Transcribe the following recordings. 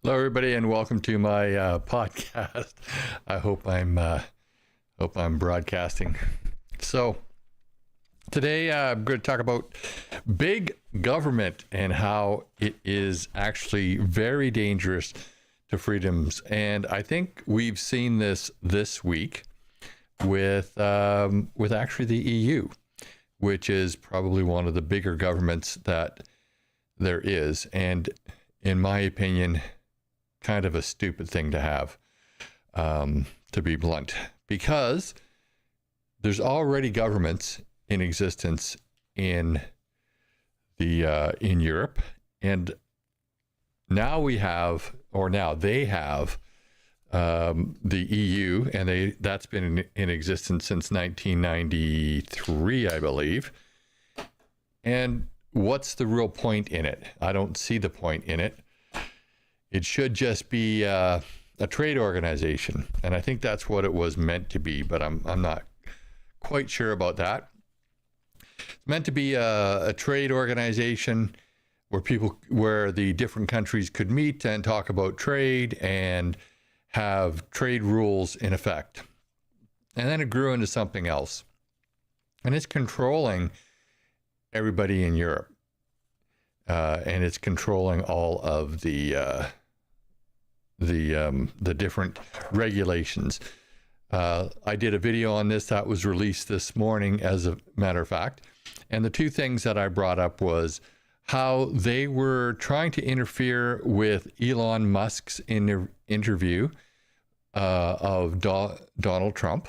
Hello, everybody, and welcome to my podcast. I hope I'm broadcasting. So today I'm going to talk about big government and how it is actually very dangerous to freedoms. And I think we've seen this week with actually the EU, which is probably one of the bigger governments that there is, and in my opinion, kind of a stupid thing to have, to be blunt, because there's already governments in existence in Europe, and now they have the EU, and that's been in existence since 1993, I believe. And what's the real point in it? I don't see the point in it. It should just be a trade organization, and I think that's what it was meant to be, but I'm not quite sure about that. It's meant to be a trade organization where the different countries could meet and talk about trade and have trade rules in effect. And then it grew into something else, and it's controlling everybody in Europe, and it's controlling all of the different regulations. I did a video on this that was released this morning, as a matter of fact, and the two things that I brought up was how they were trying to interfere with Elon Musk's interview of Donald Trump,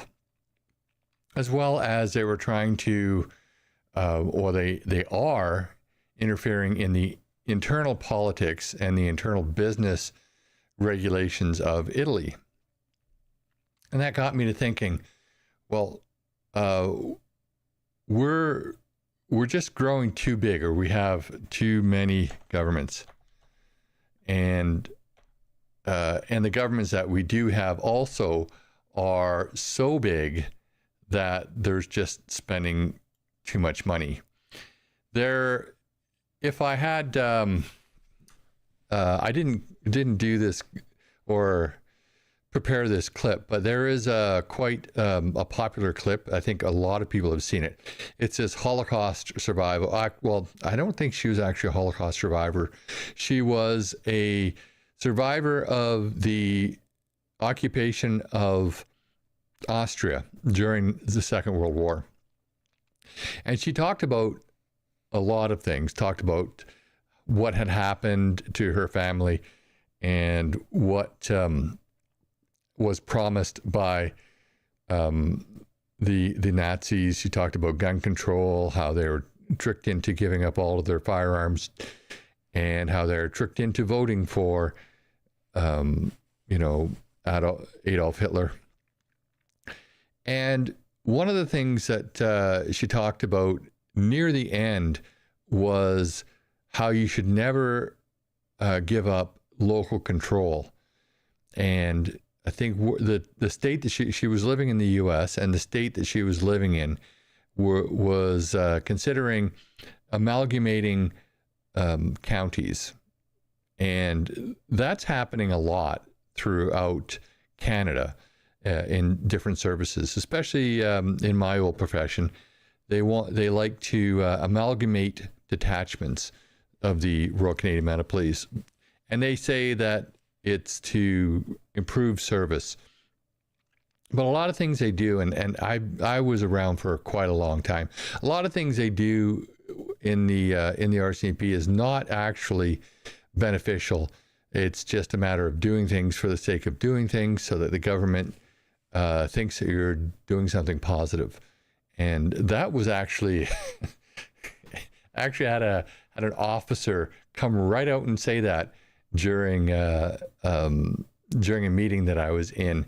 as well as they were trying to, or they are interfering in the internal politics and the internal business regulations of Italy. And that got me to thinking, well, we're just growing too big, or we have too many governments, and the governments that we do have also are so big that there's just spending too much money. If I had, I didn't do this or prepare this clip, but there is quite a popular clip. I think a lot of people have seen it. It's this Holocaust survivor. Well, I don't think she was actually a Holocaust survivor. She was a survivor of the occupation of Austria during the Second World War. And she talked about a lot of things, talked about what had happened to her family and what was promised by the Nazis. She talked about gun control, how they were tricked into giving up all of their firearms, and how they're tricked into voting for, Adolf Hitler. And one of the things that she talked about near the end was how you should never give up local control. And I think the state that she was living in the U.S. and the state that she was living in was considering amalgamating counties. And that's happening a lot throughout Canada in different services, especially in my old profession. They like to amalgamate detachments of the Royal Canadian Mounted Police, and they say that it's to improve service. But a lot of things they do, and I was around for quite a long time. A lot of things they do in the RCMP is not actually beneficial. It's just a matter of doing things for the sake of doing things, so that the government thinks that you're doing something positive. And that was actually had an officer come right out and say that during a meeting that I was in,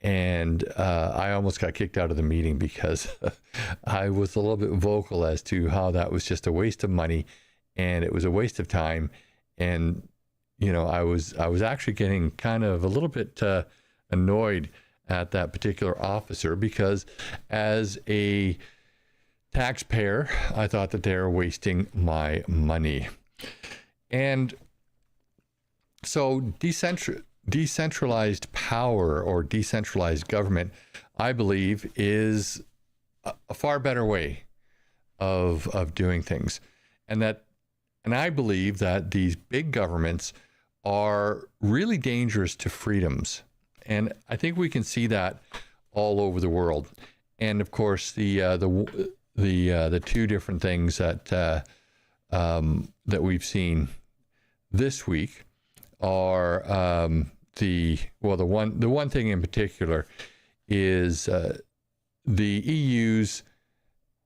and I almost got kicked out of the meeting because I was a little bit vocal as to how that was just a waste of money, and it was a waste of time. And I was actually getting kind of a little bit annoyed at that particular officer, because as a taxpayer, I thought that they were wasting my money. And So decentralized power or decentralized government, I believe, is a far better way of doing things. And I believe that these big governments are really dangerous to freedoms. And I think we can see that all over the world. And of course, the two different things that we've seen this week are the one thing in particular is the EU's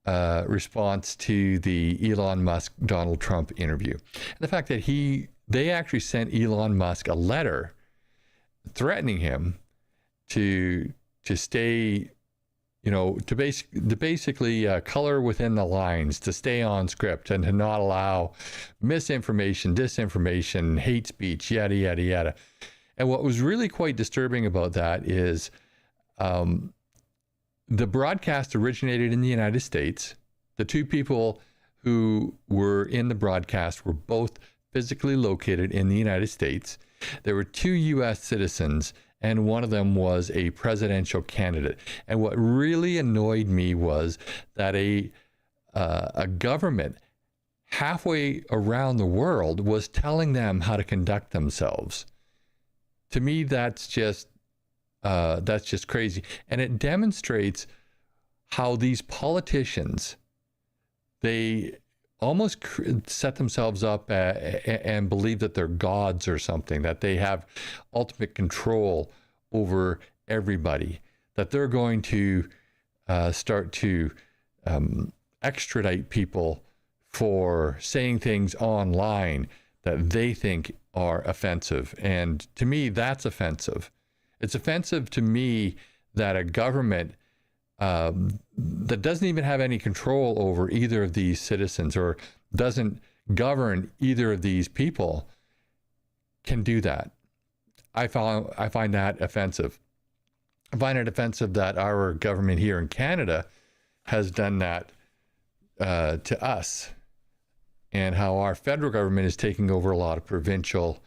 response to the Elon Musk Donald Trump interview, and the fact that they actually sent Elon Musk a letter threatening him to stay, to basically color within the lines, to stay on script, and to not allow misinformation, disinformation, hate speech, yada yada yada. And what was really quite disturbing about that is the broadcast originated in the United States. The two people who were in the broadcast were both physically located in the United States. There were two U.S. citizens, and one of them was a presidential candidate. And what really annoyed me was that a government halfway around the world was telling them how to conduct themselves. To me, that's just crazy. And it demonstrates how these politicians, they almost set themselves up and believe that they're gods or something, that they have ultimate control over everybody, that they're going to start to extradite people for saying things online that they think are offensive. And to me, that's offensive. It's offensive to me that a government that doesn't even have any control over either of these citizens or doesn't govern either of these people can do that. I find that offensive. I find it offensive that our government here in Canada has done that to us, and how our federal government is taking over a lot of provincial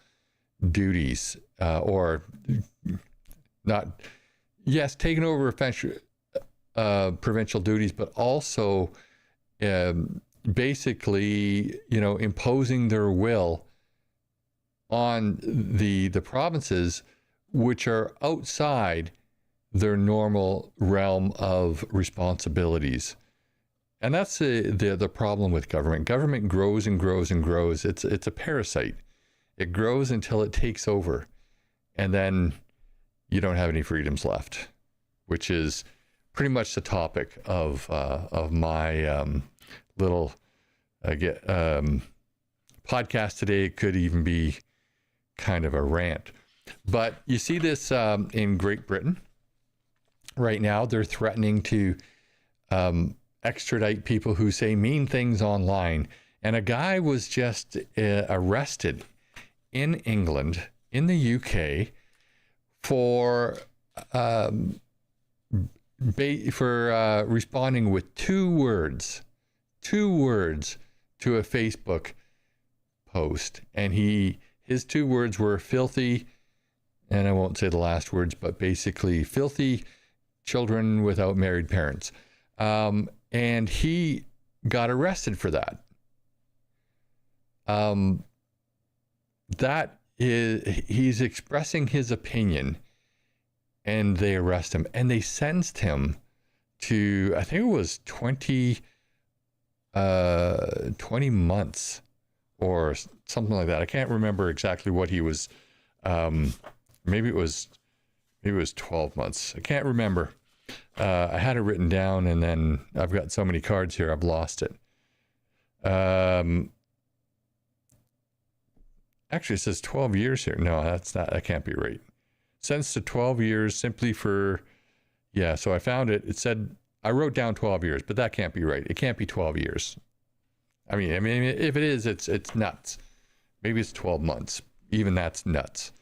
duties, or not, yes, taking over provincial duties, but also basically, imposing their will on the provinces, which are outside their normal realm of responsibilities. And that's the problem with government. Government grows and grows and grows. It's a parasite. It grows until it takes over, and then you don't have any freedoms left, which is pretty much the topic of my little podcast today. It could even be kind of a rant. But you see this in Great Britain right now. They're threatening to extradite people who say mean things online. And a guy was just arrested in England, in the UK, for responding with two words to a Facebook post. And his two words were filthy, and I won't say the last words, but basically filthy children without married parents. And he got arrested for that. He's expressing his opinion, and they arrest him, and they sentenced him to, I think it was 20 months or something like that. I can't remember exactly what he was. Maybe it was 12 months. I can't remember. I had it written down, and then I've got so many cards here, I've lost it. Actually, it says 12 years here. No, that can't be right. Sentenced to 12 years simply for, yeah, so I found it. It said, I wrote down 12 years, but that can't be right. It can't be 12 years. I mean, if it is, it's nuts. Maybe it's 12 months. Even that's nuts.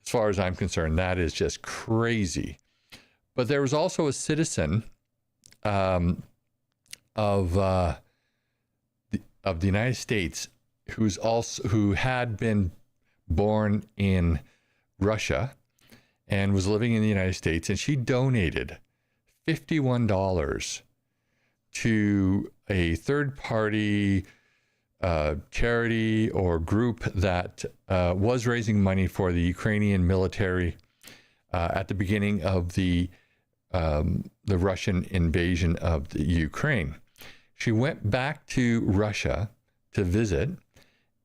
As far as I'm concerned, that is just crazy. But there was also a citizen of the United States who had been born in Russia and was living in the United States, and she donated $51 to a third-party charity or group that was raising money for the Ukrainian military at the beginning of the Russian invasion of the Ukraine. She went back to Russia to visit,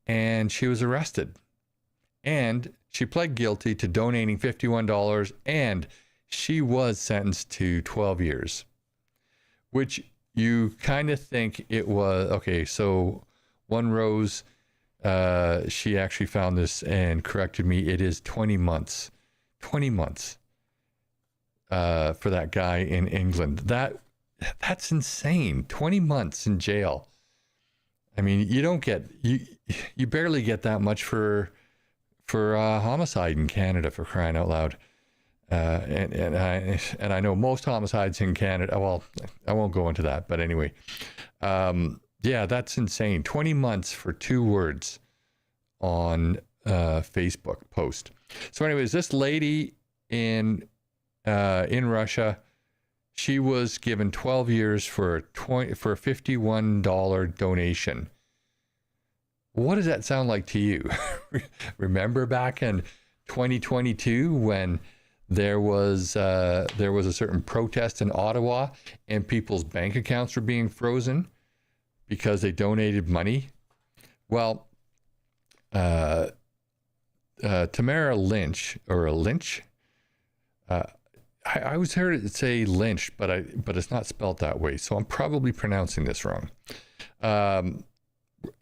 and she was arrested. And she pled guilty to donating $51, and she was sentenced to 12 years, which you kind of think it was, okay, so One Rose, she actually found this and corrected me. It is 20 months. 20 months for that guy in England. That's insane. 20 months in jail. I mean, you barely get that much for homicide in Canada, for crying out loud. And I know most homicides in Canada. Well, I won't go into that, but anyway, yeah, that's insane. 20 months for 2 words on Facebook post. So, anyways, this lady in Russia, she was given 12 years for a $51 donation. What does that sound like to you? Remember back in 2022 when there was a certain protest in Ottawa and people's bank accounts were being frozen because they donated money? Well, Tamara Lynch, or a Lynch, I always heard it say Lynch, but it's not spelled that way, so I'm probably pronouncing this wrong.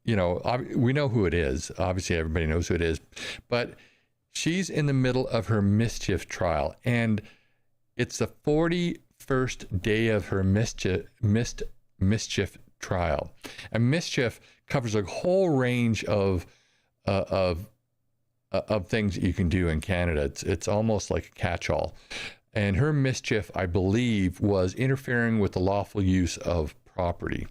We know who it is. Obviously, everybody knows who it is, but she's in the middle of her mischief trial, and it's the 41st day of her mischief trial. And mischief covers a whole range of things that you can do in Canada. It's almost like a catch-all. And her mischief, I believe, was interfering with the lawful use of property.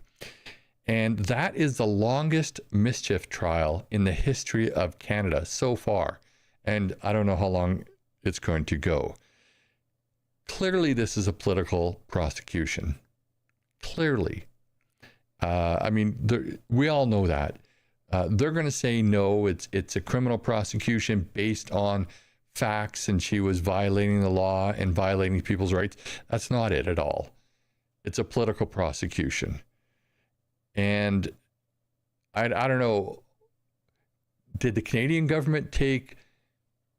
And that is the longest mischief trial in the history of Canada so far. And I don't know how long it's going to go. Clearly, this is a political prosecution. Clearly. We all know that. They're going to say, no, it's a criminal prosecution based on facts, and she was violating the law and violating people's rights. That's not it at all. It's a political prosecution. And I don't know, did the Canadian government take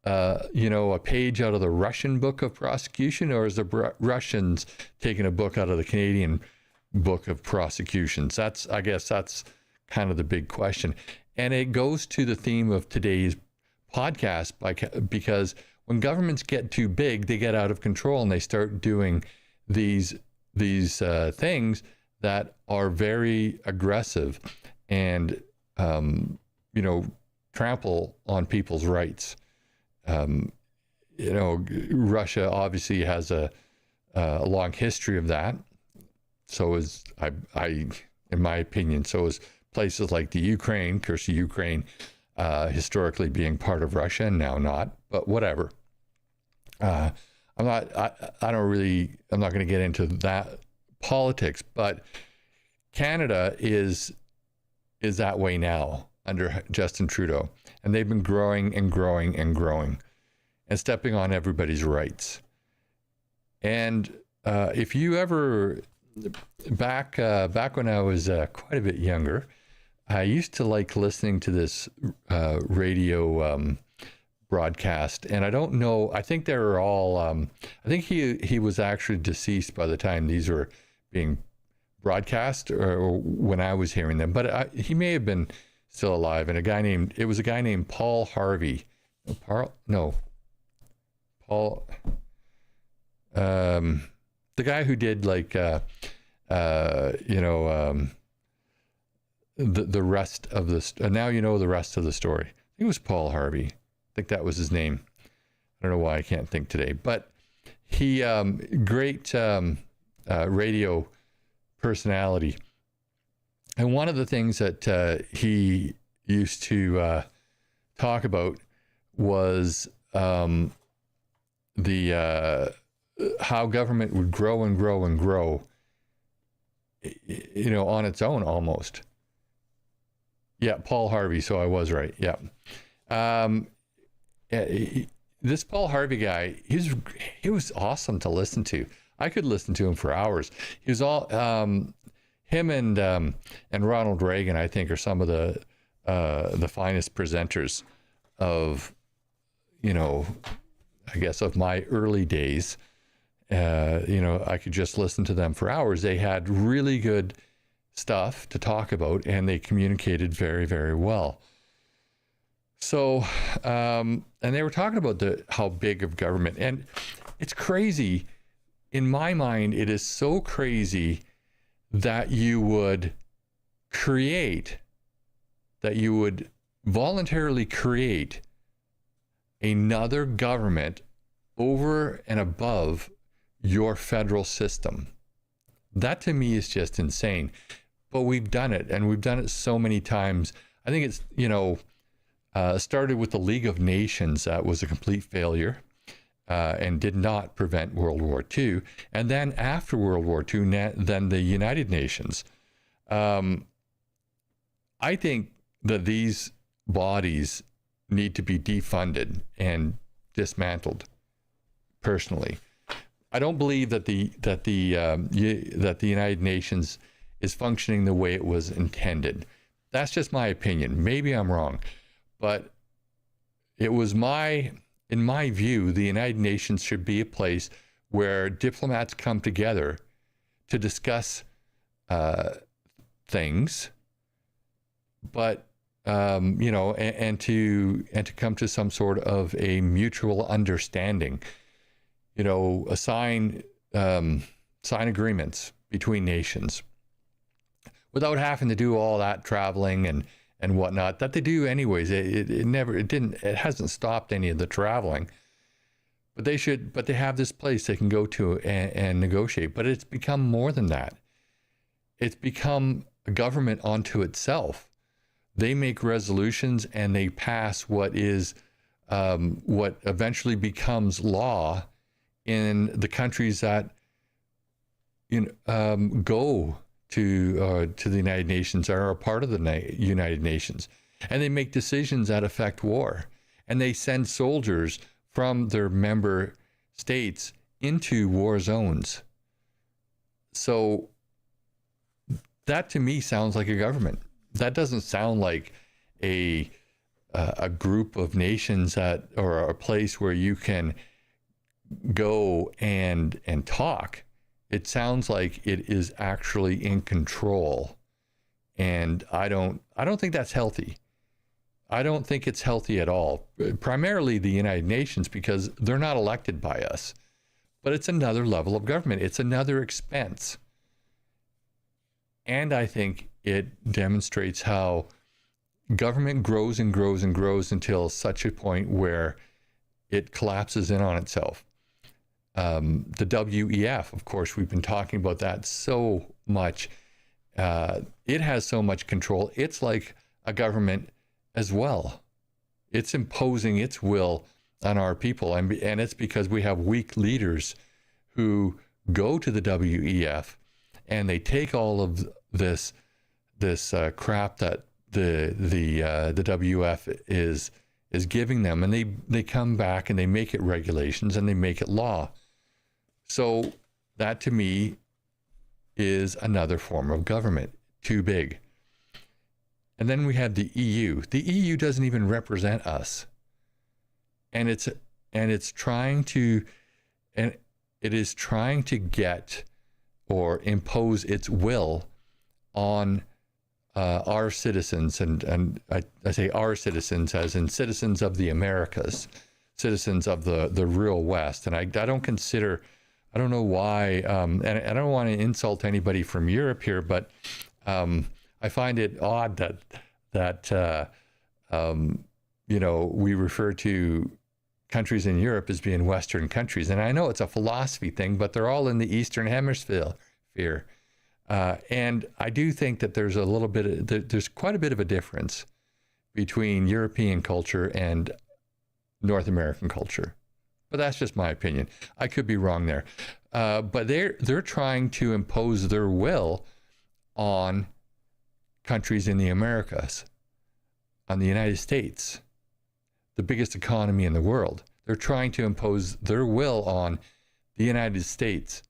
a page out of the Russian book of prosecution, or is the Russians taking a book out of the Canadian book of prosecutions? I guess that's kind of the big question. And it goes to the theme of today's podcast, because when governments get too big, they get out of control and they start doing these things that are very aggressive and trample on people's rights. Russia obviously has a long history of that. So is in my opinion, so is places like the Ukraine. Of course, the Ukraine historically being part of Russia and now not, but whatever. I'm not going to get into that politics, but Canada is that way now under Justin Trudeau, and they've been growing and growing and growing and stepping on everybody's rights. And if you ever back when I was quite a bit younger, I used to like listening to this radio broadcast, and I don't know, I think they were all I think he was actually deceased by the time these were being broadcast, or when I was hearing them, but he may have been still alive. And it was a guy named Paul Harvey. Paul, the guy who did like the rest of this. Now you know the rest of the story. I think it was Paul Harvey. I think that was his name. I don't know why I can't think today, but he great radio personality. And one of the things that he used to talk about was the how government would grow and grow and grow, on its own almost. Yeah, Paul Harvey. So I was right. Yeah. This Paul Harvey guy, he was awesome to listen to. I could listen to him for hours. He was all him and Ronald Reagan, I think, are some of the finest presenters of, I guess, of my early days. I could just listen to them for hours. They had really good stuff to talk about, and they communicated very, very well. So, and they were talking about how big of government, and it's crazy. In my mind, it is so crazy that you would voluntarily create another government over and above your federal system. That to me is just insane. But we've done it, and we've done it so many times. I think it's, started with the League of Nations. That was a complete failure and did not prevent World War II. And then after World War II, then the United Nations. I think that these bodies need to be defunded and dismantled. Personally, I don't believe that the United Nations is functioning the way it was intended. That's just my opinion. Maybe I'm wrong, but in my view, the United Nations should be a place where diplomats come together to discuss things, but and to come to some sort of a mutual understanding. Sign agreements between nations without having to do all that traveling and whatnot that they do anyways. It hasn't stopped any of the traveling, but they have this place they can go to and negotiate. But it's become more than that. It's become a government unto itself. They make resolutions and they pass what eventually becomes law in the countries that go to the United Nations or are a part of the United Nations, and they make decisions that affect war, and they send soldiers from their member states into war zones. So that to me sounds like a government. That doesn't sound like a group of nations or a place where you can go and talk. It sounds like it is actually in control, and I don't think that's healthy. I don't think it's healthy at all. Primarily the United Nations, because they're not elected by us, but it's another level of government. It's another expense, and I think it demonstrates how government grows and grows and grows until such a point where it collapses in on itself. The WEF, of course, we've been talking about that so much. It has so much control. It's like a government as well. It's imposing its will on our people. And it's because we have weak leaders who go to the WEF and they take all of this crap that the WEF is giving them, and they come back and they make it regulations and they make it law. So that to me is another form of government, too big. And then we have the EU. The EU doesn't even represent us, and it is trying to get or impose its will on our citizens, and I say our citizens as in citizens of the Americas, citizens of the real West. And I don't know why, and I don't want to insult anybody from Europe here, but I find it odd that we refer to countries in Europe as being Western countries. And I know it's a philosophy thing, but they're all in the Eastern Hemisphere. And I do think that there's quite a bit of a difference between European culture and North American culture. But that's just my opinion. I could be wrong there. But they're trying to impose their will on countries in the Americas, on the United States, the biggest economy in the world. They're trying to impose their will on the United States.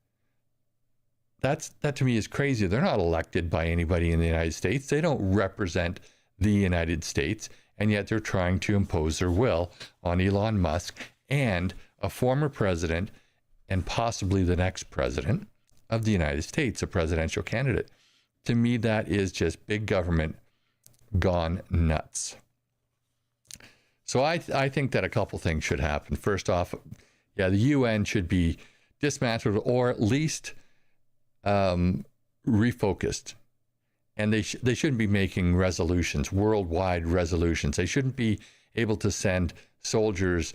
That to me is crazy. They're not elected by anybody in the United States. They don't represent the United States, and yet they're trying to impose their will on Elon Musk and a former president and possibly the next president of the United States, a presidential candidate. To me, that is just big government gone nuts. So I think that a couple things should happen. First off, the UN should be dismantled or at least refocused. And they shouldn't be making resolutions, worldwide resolutions. They shouldn't be able to send soldiers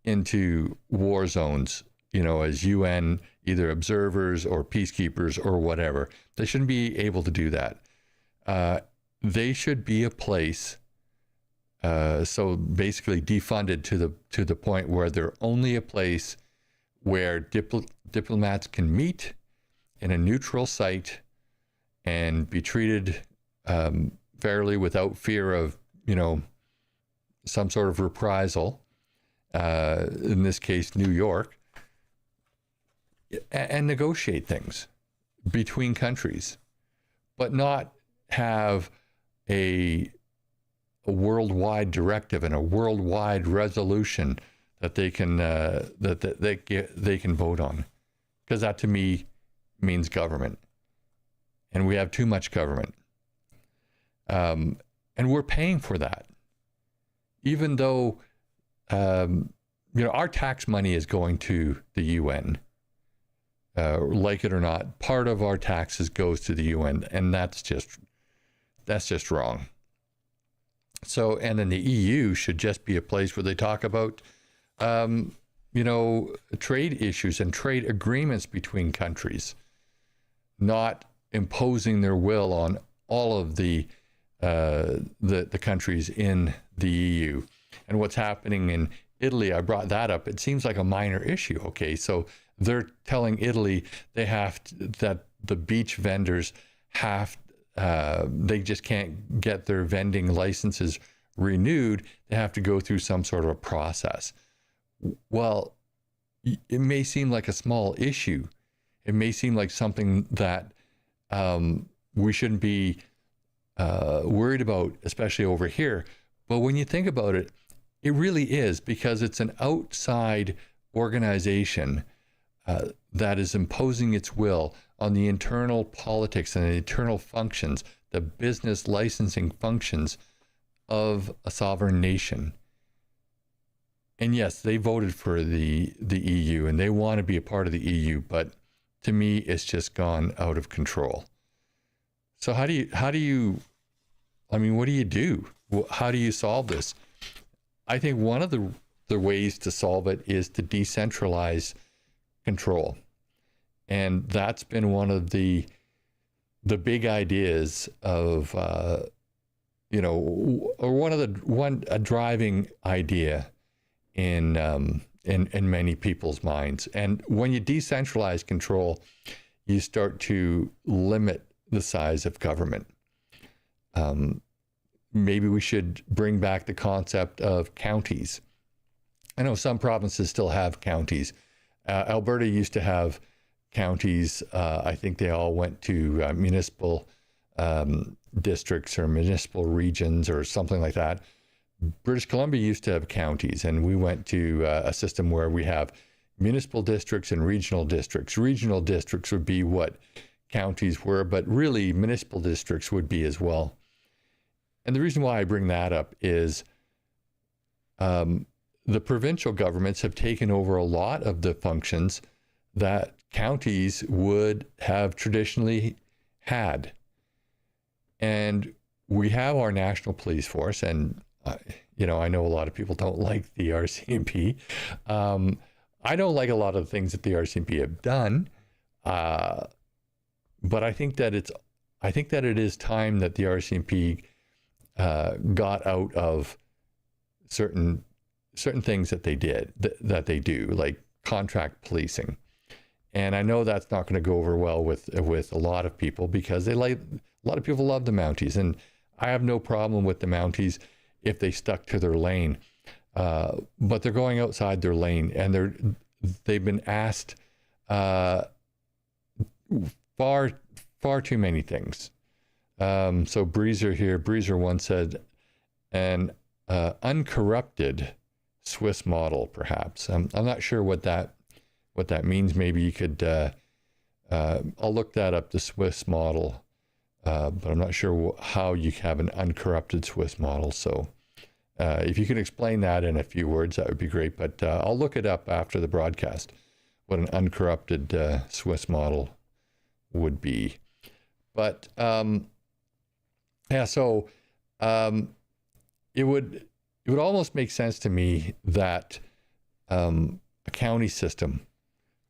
into war zones, as UN, either observers or peacekeepers or whatever. They shouldn't be able to do that. They should be a place, so basically defunded to the point where they're only a place where diplomats can meet in a neutral site and be treated fairly without fear of, some sort of reprisal. In this case, New York, and negotiate things between countries, but not have a worldwide directive and a worldwide resolution that they can they can vote on, because that to me means government, and we have too much government, and we're paying for that, even though our tax money is going to the UN. Like it or not, part of our taxes goes to the UN, and that's just wrong. So, and then the EU should just be a place where they talk about, trade issues and trade agreements between countries, not imposing their will on all of the countries in the EU. And what's happening in Italy, I brought that up. It seems like a minor issue. Okay, so they're telling Italy that the beach vendors they just can't get their vending licenses renewed. They have to go through some sort of a process. Well, it may seem like a small issue. It may seem like something that we shouldn't be worried about, especially over here. But when you think about it, it really is, because it's an outside organization that is imposing its will on the internal politics and the internal functions, the business licensing functions of a sovereign nation. And yes, they voted for the EU and they want to be a part of the EU, but to me, it's just gone out of control. So what do you do? How do you solve this? I think one of the ways to solve it is to decentralize control. And that's been one of the big ideas of, or a driving idea in many people's minds. And when you decentralize control, you start to limit the size of government. Maybe we should bring back the concept of counties. I know some provinces still have counties. Alberta used to have counties. I think they all went to municipal districts or municipal regions or something like that. British Columbia used to have counties, and we went to a system where we have municipal districts and regional districts. Regional districts would be what counties were, but really municipal districts would be as well. And the reason why I bring that up is the provincial governments have taken over a lot of the functions that counties would have traditionally had. And we have our national police force, and I know a lot of people don't like the RCMP. I don't like a lot of the things that the RCMP have done, but I think that it is time that the RCMP got out of certain certain things that they that they do, like contract policing. And I know that's not going to go over well with a lot of people, because a lot of people love the Mounties, and I have no problem with the Mounties if they stuck to their lane. But they're going outside their lane, and they've been asked far too many things. So Breezer once said, an uncorrupted Swiss model, perhaps. I'm not sure what that means. Maybe you could. I'll look that up, the Swiss model, but I'm not sure how you have an uncorrupted Swiss model. So if you could explain that in a few words, that would be great. But I'll look it up after the broadcast, what an uncorrupted Swiss model would be. But yeah, so it would almost make sense to me that a county system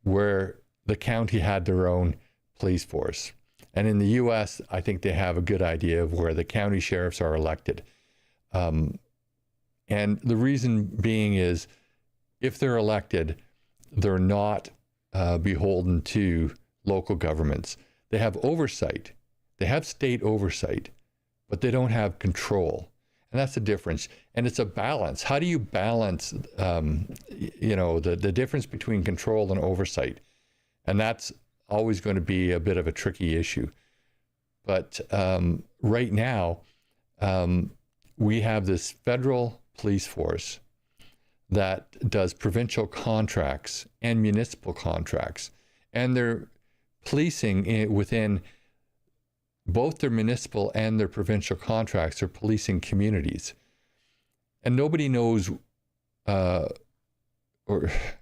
where the county had their own police force. And in the US, I think they have a good idea of where the county sheriffs are elected. And the reason being is, if they're elected, they're not beholden to local governments. They have oversight. They have state oversight, but they don't have control. And that's the difference. And it's a balance. How do you balance, the difference between control and oversight? And that's always going to be a bit of a tricky issue. But right now, we have this federal police force that does provincial contracts and municipal contracts. And they're policing within both their municipal and their provincial contracts. Are policing communities. And nobody knows or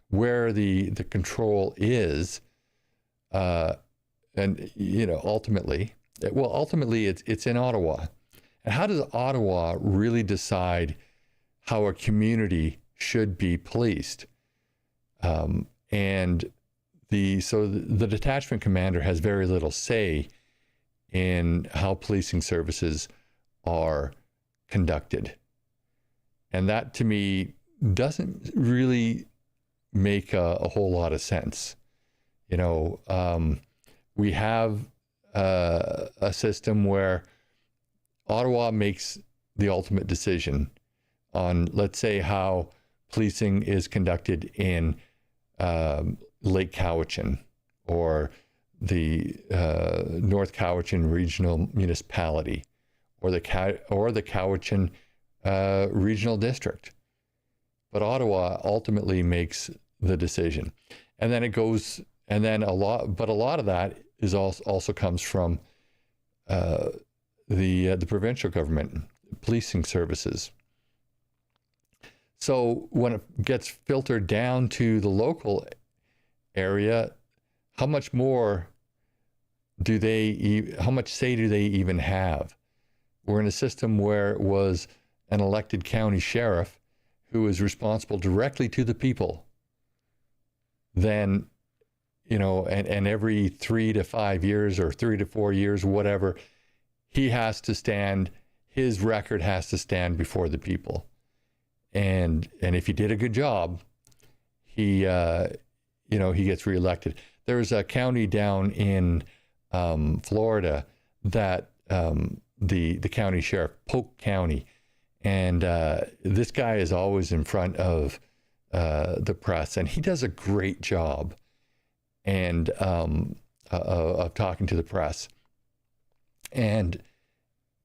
where the control is. And, ultimately it's in Ottawa. And how does Ottawa really decide how a community should be policed? And the detachment commander has very little say in how policing services are conducted. And that, to me, doesn't really make a whole lot of sense. We have a system where Ottawa makes the ultimate decision on, let's say, how policing is conducted in Lake Cowichan or the North Cowichan Regional Municipality, or the Cowichan Regional District. But Ottawa ultimately makes the decision, and then it goes. And then a lot of that is also comes from the provincial government policing services. So when it gets filtered down to the local area, how much say do they even have? We're in a system where it was an elected county sheriff who is responsible directly to the people. Then, and every 3 to 5 years or 3 to 4 years, whatever, his record has to stand before the people. And if he did a good job, he gets reelected. There's a county down in Florida that the county sheriff, Polk County, and this guy is always in front of the press, and he does a great job and of talking to the press. And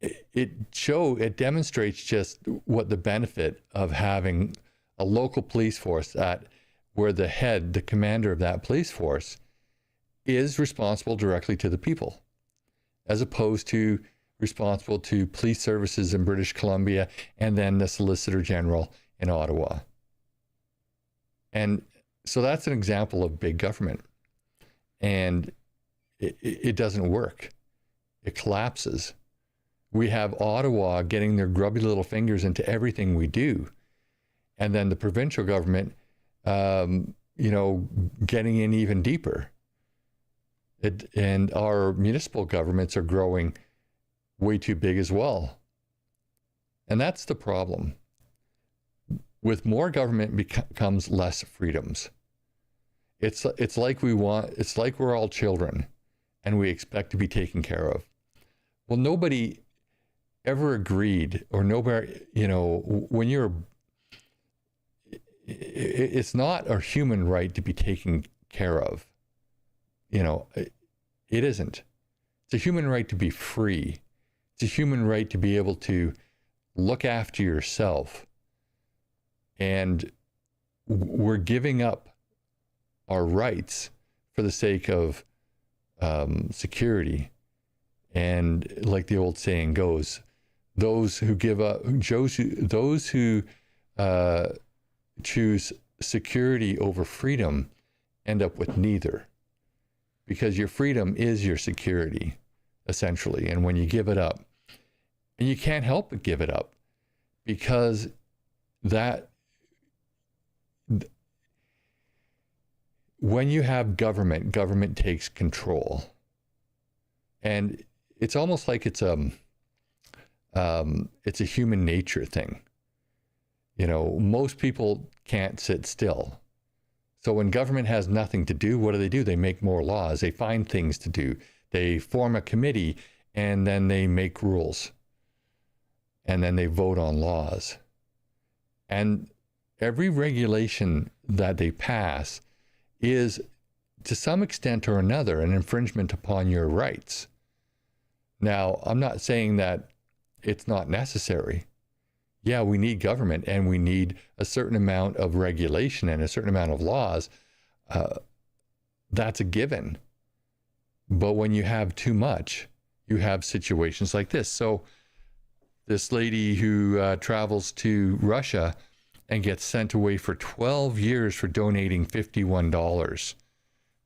it demonstrates just what the benefit of having a local police force where the commander of that police force is responsible directly to the people, as opposed to responsible to police services in British Columbia and then the Solicitor General in Ottawa. And so that's an example of big government. And it doesn't work. It collapses. We have Ottawa getting their grubby little fingers into everything we do. And then the provincial government, getting in even deeper. And our municipal governments are growing way too big as well. And that's the problem. With more government comes less freedoms. It's like we're all children and we expect to be taken care of. Well, nobody ever agreed, or nobody, when it's not a human right to be taken care of. It isn't. It's a human right to be free. It's a human right to be able to look after yourself. And we're giving up our rights for the sake of security. And like the old saying goes, those who choose security over freedom end up with neither, because your freedom is your security, essentially. And when you give it up, and you can't help but give it up, because when you have government takes control. And it's almost like it's a human nature thing. Most people can't sit still. So when government has nothing to do, what do? They make more laws. They find things to do. They form a committee, and then they make rules. And then they vote on laws. And every regulation that they pass is, to some extent or another, an infringement upon your rights. Now, I'm not saying that it's not necessary. Yeah, we need government, and we need a certain amount of regulation and a certain amount of laws. That's a given. But when you have too much, you have situations like this. So this lady who travels to Russia and gets sent away for 12 years for donating $51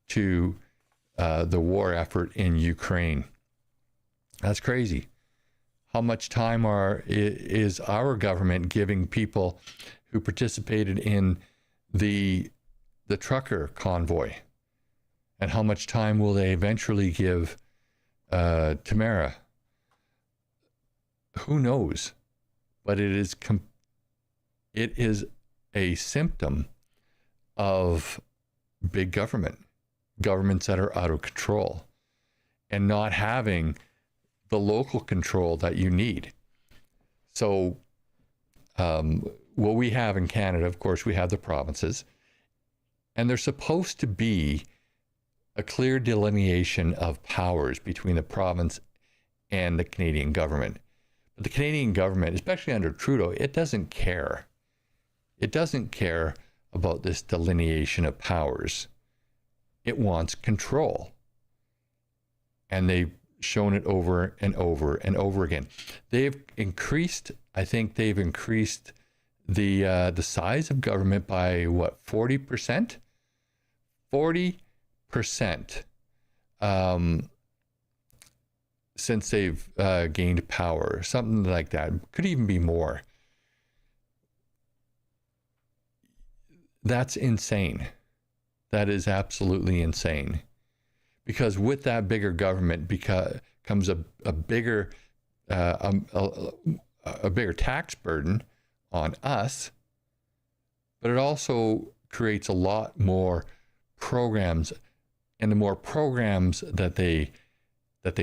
to the war effort in Ukraine. That's crazy. How much time is our government giving people who participated in the trucker convoy? And how much time will they eventually give Tamara? Who knows? But it is a symptom of big governments that are out of control, and not having the local control that you need. So what we have in Canada, of course, we have the provinces, and there's supposed to be a clear delineation of powers between the province and the Canadian government. But the Canadian government, especially under Trudeau, it doesn't care. It doesn't care about this delineation of powers. It wants control. And they've shown it over and over and over again. I think they've increased the size of government by what, 40%? 40% since they've gained power, something like that. Could even be more. That's insane. That is absolutely insane. Because with that bigger government comes a bigger tax burden on us, but it also creates a lot more programs, and the more programs that they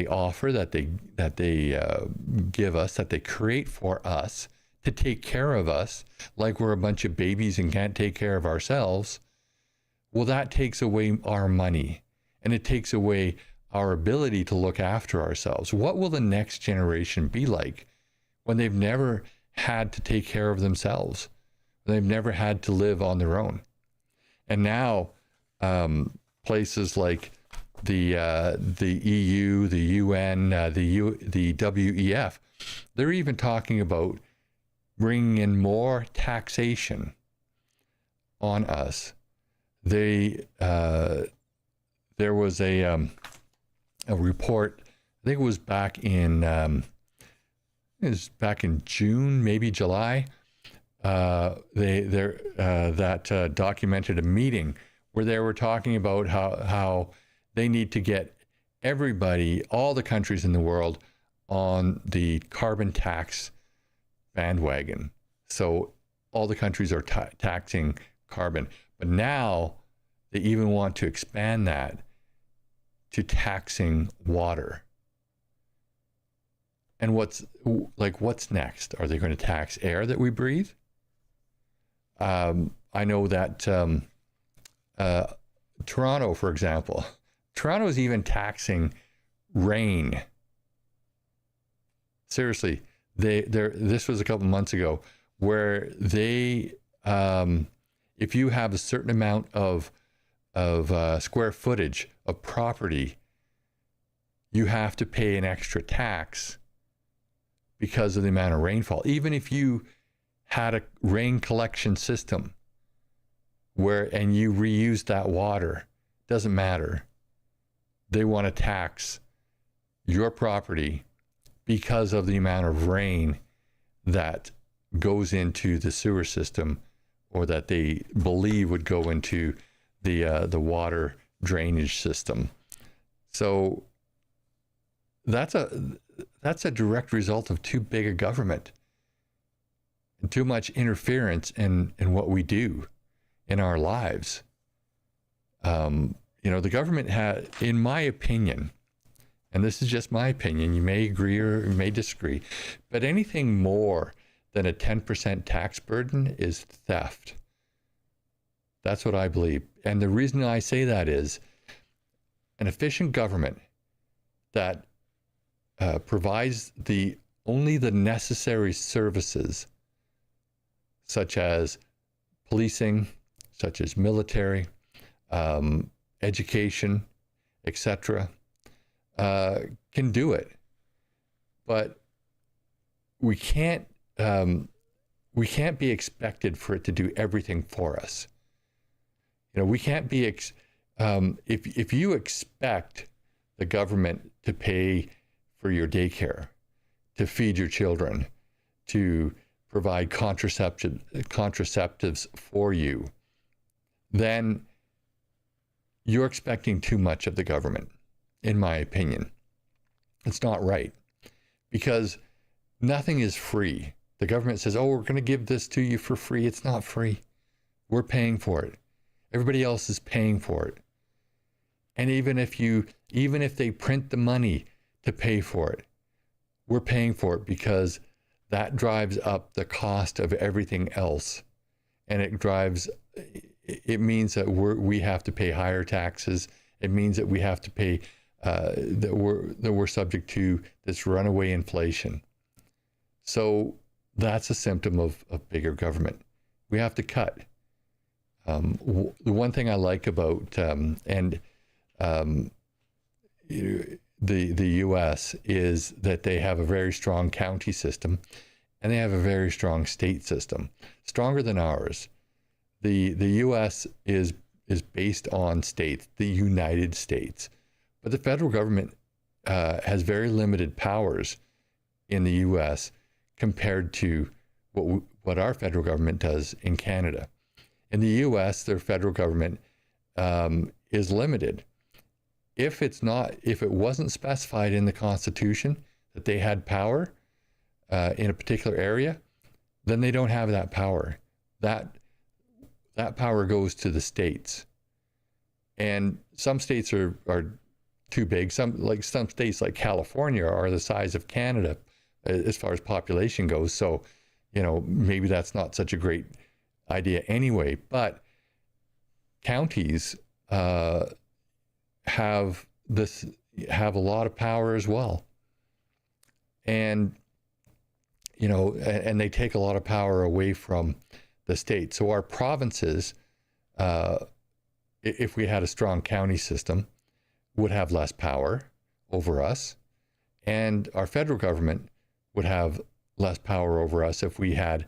offer, that they give us, that they create for us to take care of us, like we're a bunch of babies and can't take care of ourselves. Well, that takes away our money. And it takes away our ability to look after ourselves. What will the next generation be like when they've never had to take care of themselves? They've never had to live on their own. And now places like the EU, the UN, the WEF, they're even talking about bringing in more taxation on us. There was a report, I think it was back in June, maybe July. That documented a meeting where they were talking about how they need to get everybody, all the countries in the world, on the carbon tax bandwagon. So all the countries are taxing carbon. But now they even want to expand that to taxing water. And what's next? Are they going to tax air that we breathe? I know that Toronto, for example, Toronto is even taxing rain. Seriously, this was a couple months ago, where they, if you have a certain amount of square footage of property, you have to pay an extra tax because of the amount of rainfall. Even if you had a rain collection system and you reuse that water, doesn't matter. They want to tax your property because of the amount of rain that goes into the sewer system, or that they believe would go into the water drainage system. So that's a direct result of too big a government and too much interference in what we do in our lives. The government has, in my opinion, and this is just my opinion, you may agree or you may disagree, but anything more than a 10% tax burden is theft. That's what I believe. And the reason I say that is an efficient government that provides only the necessary services, such as policing, such as military, education, etc., can do it. But we can't be expected for it to do everything for us. We can't be if you expect the government to pay for your daycare, to feed your children, to provide contraceptives for you, then you're expecting too much of the government, in my opinion. It's not right, because nothing is free. The government says, oh, we're going to give this to you for free. It's not free. We're paying for it. Everybody else is paying for it. And even if they print the money to pay for it, we're paying for it, because that drives up the cost of everything else. And it means that we have to pay higher taxes. It means that we have to pay, that we're subject to this runaway inflation. So that's a symptom of bigger government. We have to cut. The one thing I like about the U.S. is that they have a very strong county system, and they have a very strong state system, stronger than ours. The U.S. is based on states, the United States, but the federal government has very limited powers in the U.S. compared to what our federal government does in Canada. In the U.S., their federal government is limited. If it wasn't specified in the Constitution that they had power in a particular area, then they don't have that power. That power goes to the states. And some states are too big. Some states like California are the size of Canada as far as population goes. So, maybe that's not such a great idea anyway. But counties have a lot of power as well, and and they take a lot of power away from the state. So our provinces, if we had a strong county system, would have less power over us, and our federal government would have less power over us if we had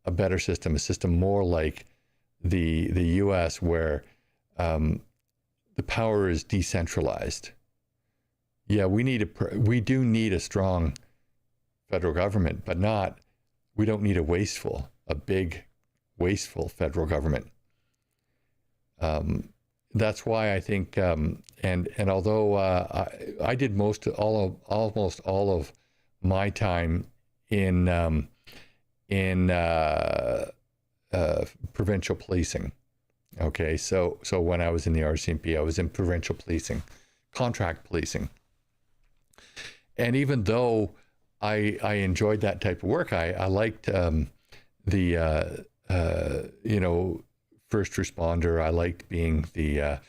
a better system, a system more like the U.S., where the power is decentralized. Yeah, we do need a strong federal government, but we don't need a big wasteful federal government. That's why I think, and although I did almost all of my time in provincial policing. Okay, so when I was in the RCMP, I was in provincial policing, contract policing, and even though I enjoyed that type of work, I liked the first responder. I liked being the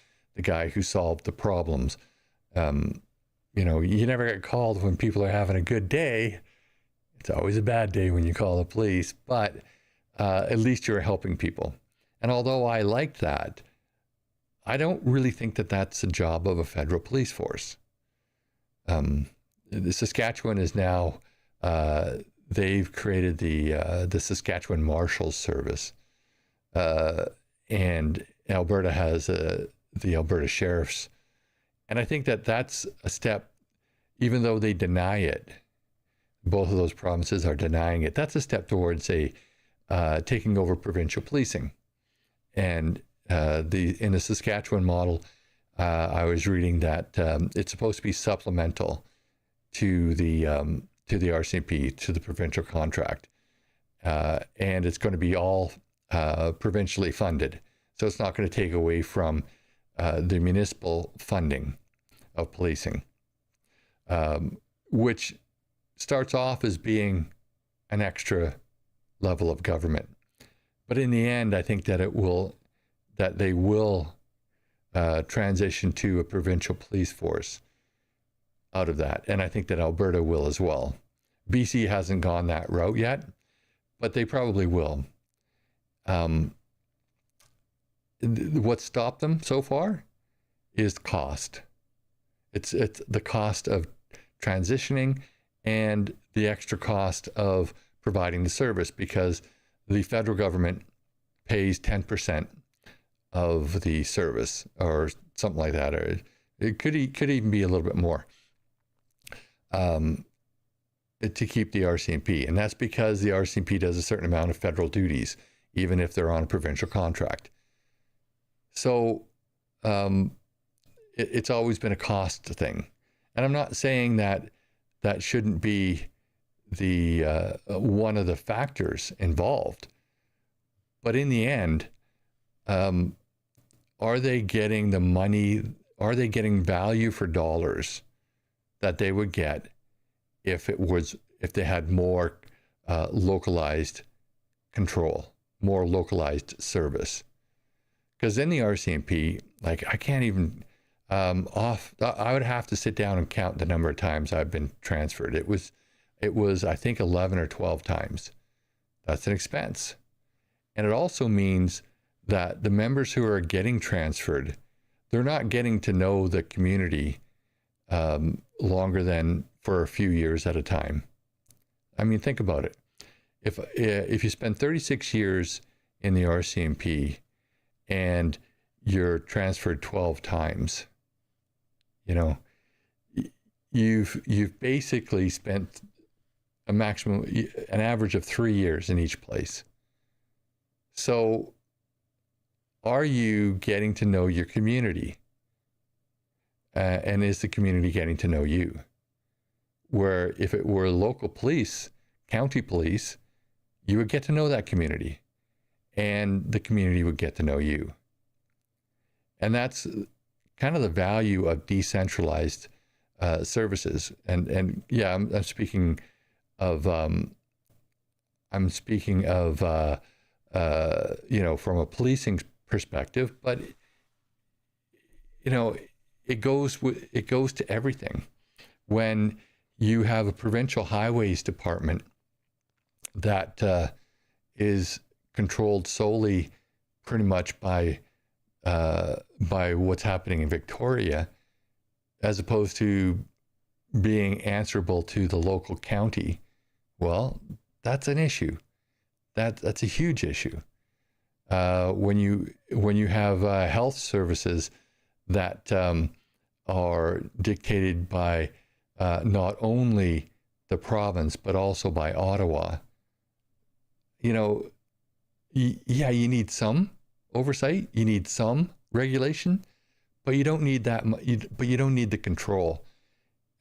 guy who solved the problems. You never get called when people are having a good day. It's always a bad day when you call the police, but at least you're helping people. And although I liked that, I don't really think that that's the job of a federal police force. The Saskatchewan is now, they've created the Saskatchewan Marshals Service, and Alberta has the Alberta Sheriffs. And I think that that's a step, even though they deny it, both of those provinces are denying it, that's a step towards taking over provincial policing. And in the Saskatchewan model, I was reading that it's supposed to be supplemental to the RCMP, to the provincial contract, and it's going to be all provincially funded. So it's not going to take away from the municipal funding of policing, which starts off as being an extra level of government. But in the end, I think that they will transition to a provincial police force out of that. And I think that Alberta will as well. BC hasn't gone that route yet, but they probably will. What stopped them so far is cost. It's the cost of transitioning and the extra cost of providing the service, because the federal government pays 10% of the service or something like that, or it could even be a little bit more, to keep the RCMP. And that's because the RCMP does a certain amount of federal duties, even if they're on a provincial contract. So it's always been a cost thing. And I'm not saying that shouldn't be the one of the factors involved. But in the end, are they getting the money? Are they getting value for dollars that they would get if they had more localized control, more localized service? Because in the RCMP, like, I can't even I would have to sit down and count the number of times I've been transferred. It was I think 11 or 12 times. That's an expense. And it also means that the members who are getting transferred, they're not getting to know the community longer than for a few years at a time. I mean, think about it. If you spend 36 years in the RCMP and you're transferred 12 times, you've basically spent an average of 3 years in each place. So are you getting to know your community? And is the community getting to know you? Where if it were local police, county police, you would get to know that community, and the community would get to know you. And that's kind of the value of decentralized services. And yeah, I'm speaking of from a policing perspective, but it goes to everything. When you have a provincial highways department that is controlled solely pretty much by what's happening in Victoria, as opposed to being answerable to the local county, well, that's an issue. That's a huge issue. When you have health services that are dictated by not only the province but also by Ottawa, you need some oversight, you need some regulation, but you don't need that. But you don't need the control,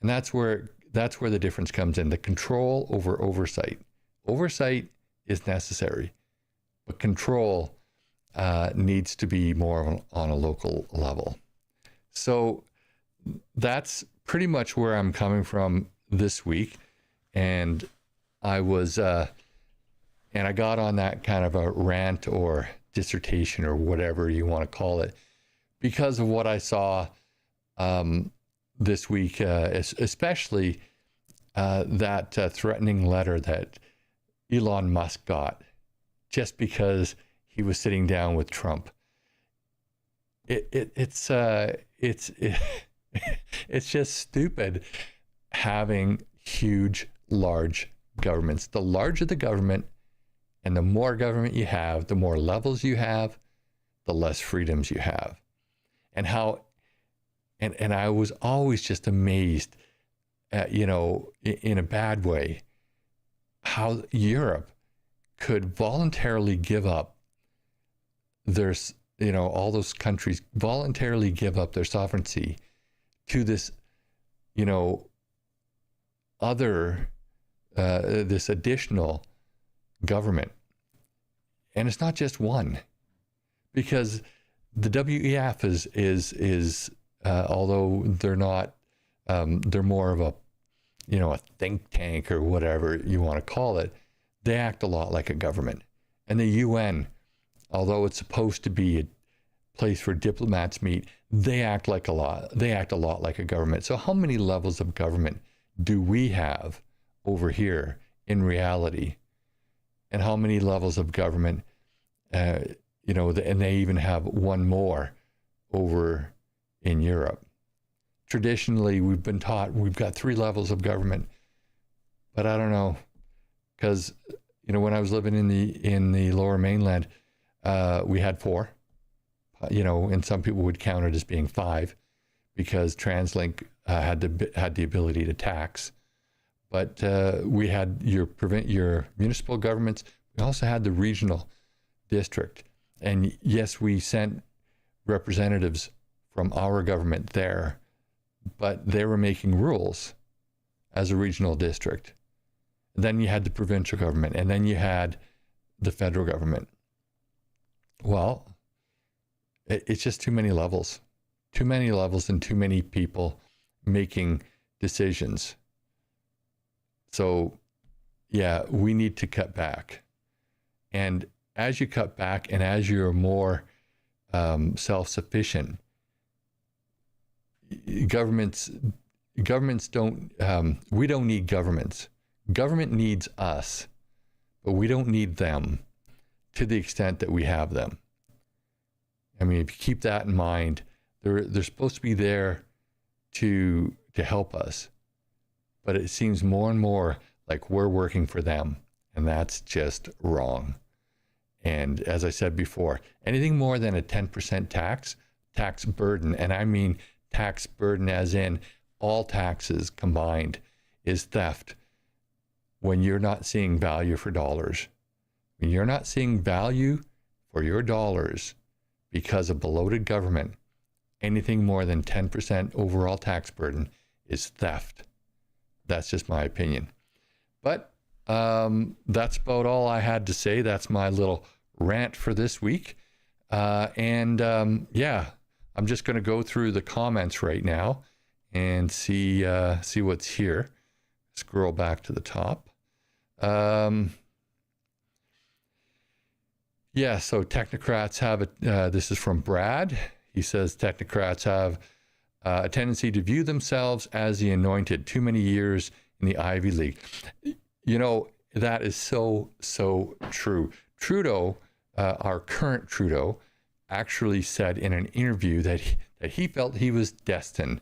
and that's where the difference comes in: the control over oversight. Oversight is necessary, but control needs to be more on a local level. So that's pretty much where I'm coming from this week. And I was, and I got on that kind of a rant or dissertation or whatever you want to call it, because of what I saw this week, especially that threatening letter that Elon Musk got just because he was sitting down with Trump. It's just stupid having huge, large governments. The larger the government and the more government you have, the more levels you have, the less freedoms you have. And how, and I was always just amazed at, you know, in a bad way, how Europe could voluntarily give up their, you know, all those countries voluntarily give up their sovereignty to this, you know, other, this additional government. And it's not just one, because the WEF is although they're not, they're more of a, you know, a think tank or whatever you want to call it. They act a lot like a government. And the UN, although it's supposed to be a place where diplomats meet, they act a lot like a government. So how many levels of government do we have over here in reality? And how many levels of government, you know, and they even have one more over in Europe. Traditionally, we've been taught we've got 3 levels of government, but I don't know, because, you know, when I was living in the Lower Mainland, we had 4, you know, and some people would count it as being 5, because TransLink had the ability to tax. But we had your municipal governments. We also had the regional district. And yes, we sent representatives from our government there, but they were making rules as a regional district. And then you had the provincial government, and then you had the federal government. Well, it's just too many levels and too many people making decisions. So, yeah, we need to cut back. And as you cut back and as you're more self-sufficient, governments don't, we don't need governments. Government needs us, but we don't need them to the extent that we have them. I mean, if you keep that in mind, they're supposed to be there to help us. But it seems more and more like we're working for them, and that's just wrong. And as I said before, anything more than a 10% tax burden, and I mean tax burden as in all taxes combined, is theft. When you're not seeing value for dollars, when you're not seeing value for your dollars because of bloated government, anything more than 10% overall tax burden is theft. That's just my opinion. But that's about all I had to say. That's my little rant for this week. Yeah, I'm just going to go through the comments right now and see what's here. Scroll back to the top. Yeah, so technocrats have this is from Brad. He says technocrats have a tendency to view themselves as the anointed. Too many years in the Ivy League. You know, that is so true. Trudeau, our current Trudeau, actually said in an interview that he felt he was destined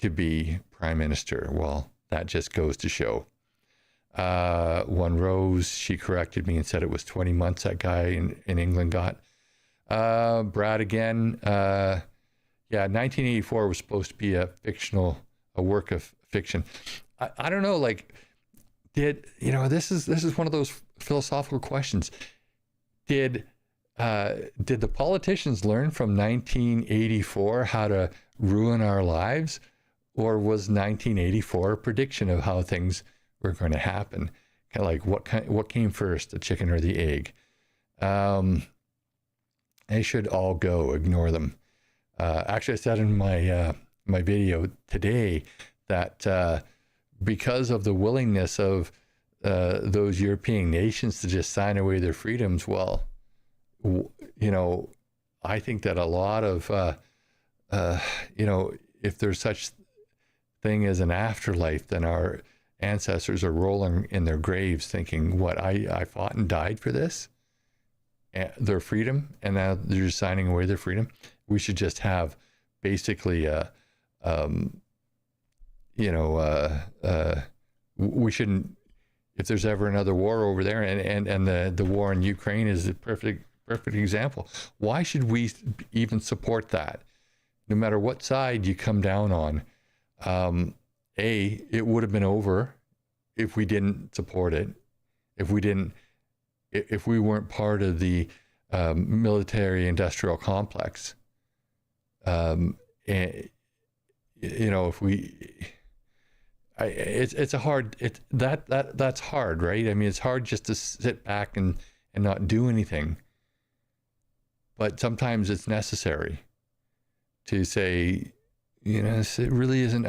to be prime minister. Well, that just goes to show. One Rose, she corrected me and said it was 20 months that guy in England got. Brad again, yeah, 1984 was supposed to be a work of fiction. I don't know, like, this is one of those philosophical questions. Did the politicians learn from 1984 how to ruin our lives, or was 1984 a prediction of how things were going to happen? Kind of like what came first, the chicken or the egg? They should all go. Ignore them. Actually, I said in my video today that because of the willingness of those European nations to just sign away their freedoms, well, I think that a lot of if there's such thing as an afterlife, then our ancestors are rolling in their graves thinking, what, I fought and died for this, their freedom, and now they're just signing away their freedom. We should just have basically we shouldn't, if there's ever another war over there, and the war in Ukraine is a perfect example. Why should we even support that? No matter what side you come down on, it would have been over if we didn't support it, if we weren't part of the military industrial complex. It's a hard, that's hard, right? I mean, it's hard just to sit back and not do anything, but sometimes it's necessary to say, it really isn't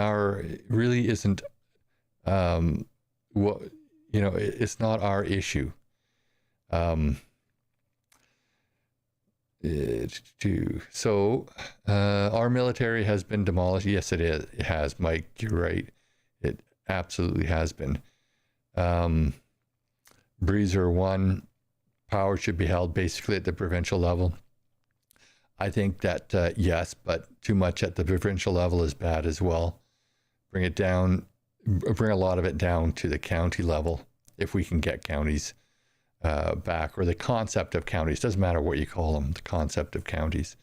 it's not our issue. So our military has been demolished. Yes, it is. It has, Mike. You're right. It absolutely has been. Breezer 1, power should be held basically at the provincial level. I think that yes, but too much at the provincial level is bad as well. Bring a lot of it down to the county level, if we can get counties back, or the concept of counties. Doesn't matter what you call them, the concept of counties.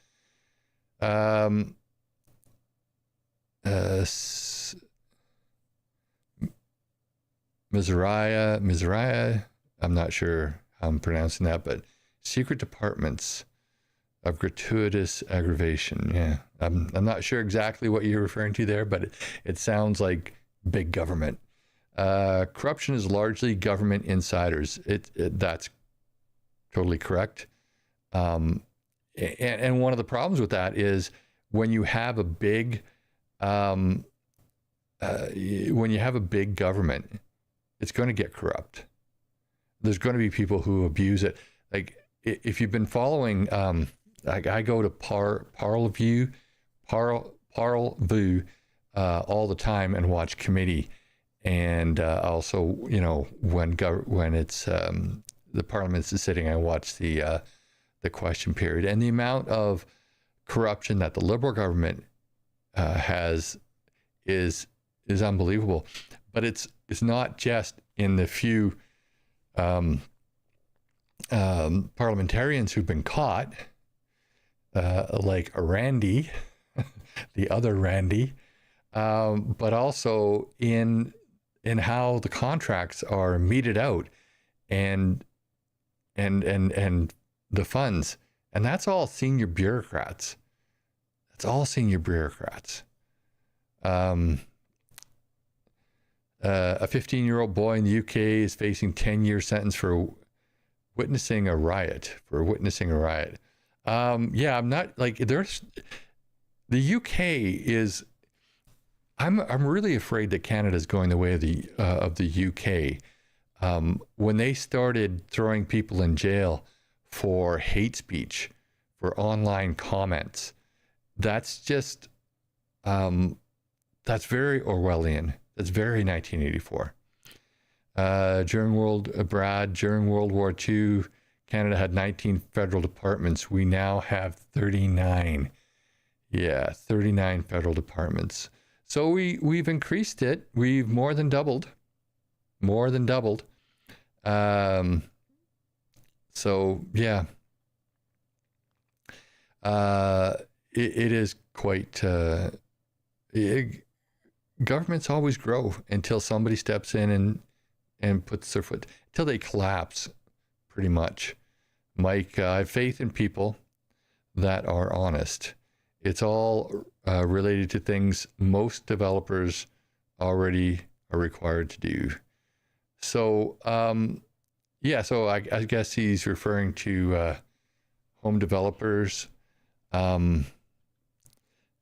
Mizraya, I'm not sure how I'm pronouncing that, but secret departments of gratuitous aggravation. Yeah, I'm not sure exactly what you're referring to there, but it sounds like big government. Corruption is largely government insiders. That's totally correct. And one of the problems with that is when you have a big government, it's going to get corrupt. There's going to be people who abuse it. Like if you've been following, I go to Parleview all the time and watch committee. And also, when it's the Parliament is sitting, I watch the question period, and the amount of corruption that the Liberal government has is unbelievable. But it's not just in the few parliamentarians who've been caught, like Randy, the other Randy, but also in how the contracts are meted out and the funds. And that's all senior bureaucrats. A 15-year-old boy in the UK is facing 10-year sentence for witnessing a riot. Yeah, I'm not like, there's, the UK is, I'm really afraid that Canada is going the way of the UK. When they started throwing people in jail for hate speech, for online comments, that's just that's very Orwellian. That's very 1984. During World War II, Canada had 19 federal departments. We now have 39. Yeah, 39 federal departments. So we've increased it. We've more than doubled. So yeah, it is quite. Governments always grow until somebody steps in and puts their foot, until they collapse, pretty much. Mike, I have faith in people that are honest. It's all related to things most developers already are required to do. So, Yeah, so I guess he's referring to home developers, um,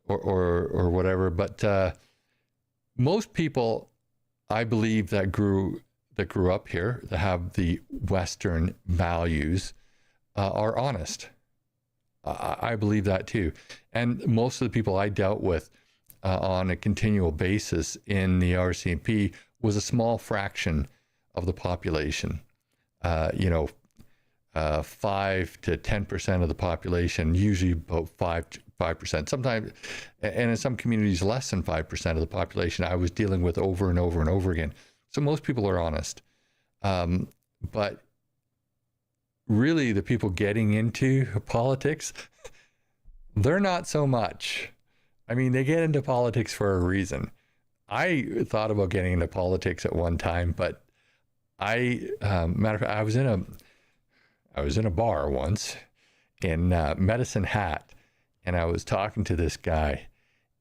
or whatever. But most people, I believe, that grew up here, that have the Western values, are honest. I believe that too. And most of the people I dealt with on a continual basis in the RCMP was a small fraction of the population. 5 to 10% of the population, usually about 5%. Sometimes, and in some communities, less than 5% of the population I was dealing with over and over and over again. So most people are honest. But really, the people getting into politics, they're not so much. I mean, they get into politics for a reason. I thought about getting into politics at one time, but matter of fact, I was in a bar once in Medicine Hat, and I was talking to this guy.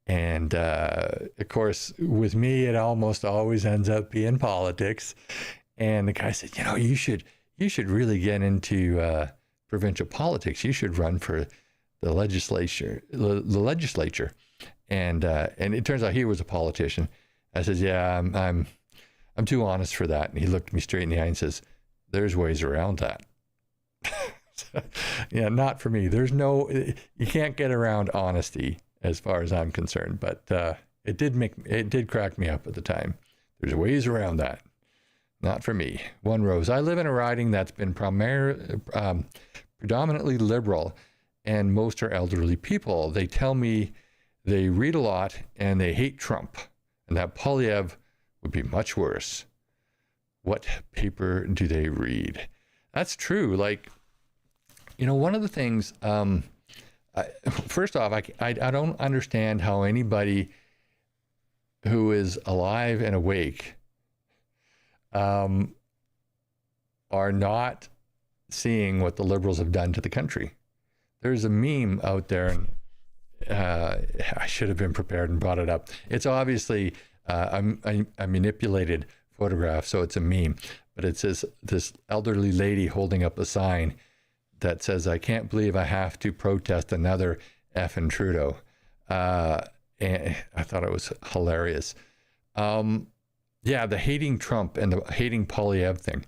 And of course, with me, it almost always ends up being politics. And the guy said, you should really get into provincial politics. You should run for the legislature. And it turns out he was a politician. I said, yeah, I'm too honest for that. And he looked me straight in the eye and says, there's ways around that. Yeah, not for me. You can't get around honesty as far as I'm concerned, but it did crack me up at the time. There's ways around that. Not for me. One Rose. I live in a riding that's been predominantly liberal, and most are elderly people. They tell me they read a lot and they hate Trump, and that Polyev would be much worse. What paper do they read? That's true. Like, one of the things, first off, I don't understand how anybody who is alive and awake are not seeing what the Liberals have done to the country. There's a meme out there, and I should have been prepared and brought it up. It's obviously a manipulated photograph, so it's a meme, but it says this elderly lady holding up a sign that says, "I can't believe I have to protest another effing Trudeau." And I thought it was hilarious. Yeah, the hating Trump and the hating Polyev thing.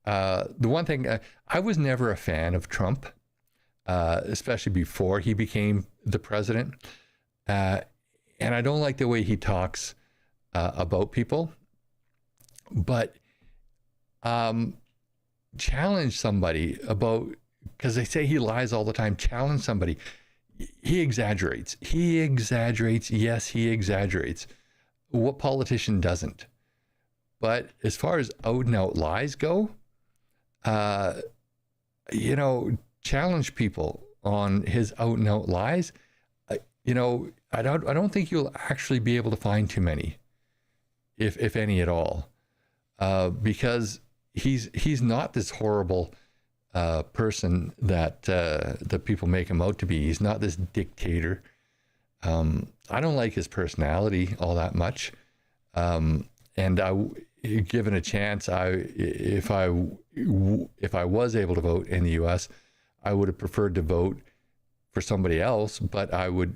The one thing, I was never a fan of Trump, especially before he became the president. And I don't like the way he talks about people. But challenge somebody about, because they say he lies all the time, challenge somebody. He exaggerates. Yes, he exaggerates. What politician doesn't? But as far as out and out lies go, challenge people on his out and out lies. I don't think you'll actually be able to find too many, if any at all, because he's not this horrible person that that people make him out to be. He's not this dictator. I don't like his personality all that much. And given a chance, if I was able to vote in the U.S., I would have preferred to vote for somebody else. But I would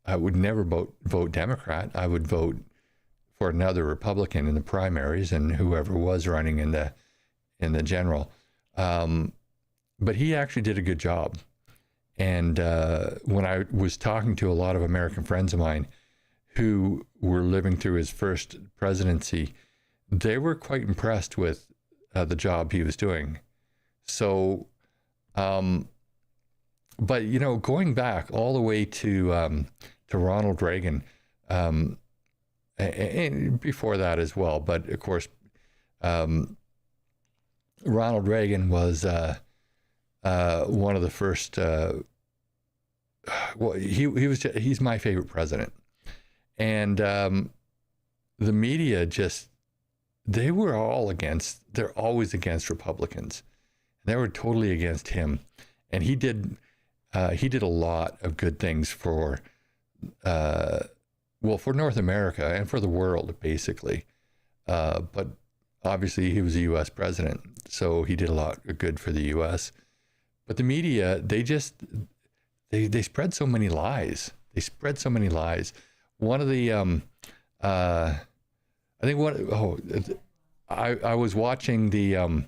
never vote Democrat. I would vote for another Republican in the primaries and whoever was running in the general. But he actually did a good job. And when I was talking to a lot of American friends of mine who were living through his first presidency, they were quite impressed with the job he was doing. So, but going back all the way to Ronald Reagan, and before that as well, but of course, Ronald Reagan was one of the first. He's my favorite president, and the media they're always against Republicans. They were totally against him, and he did a lot of good things for North America and for the world, basically. But obviously he was a U.S. president, so he did a lot of good for the U.S. But the media, they spread so many lies. They spread so many lies. One of the I think I was watching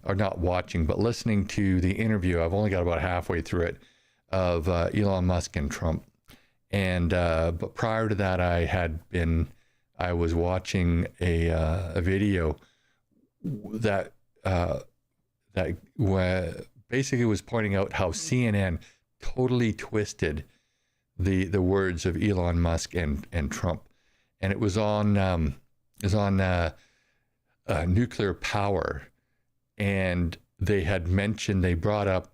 or not watching, but listening to the interview. I've only got about halfway through it, of Elon Musk and Trump. And but prior to that, I was watching a video that basically was pointing out how CNN totally twisted the words of Elon Musk and Trump, and it was on nuclear power, and they brought up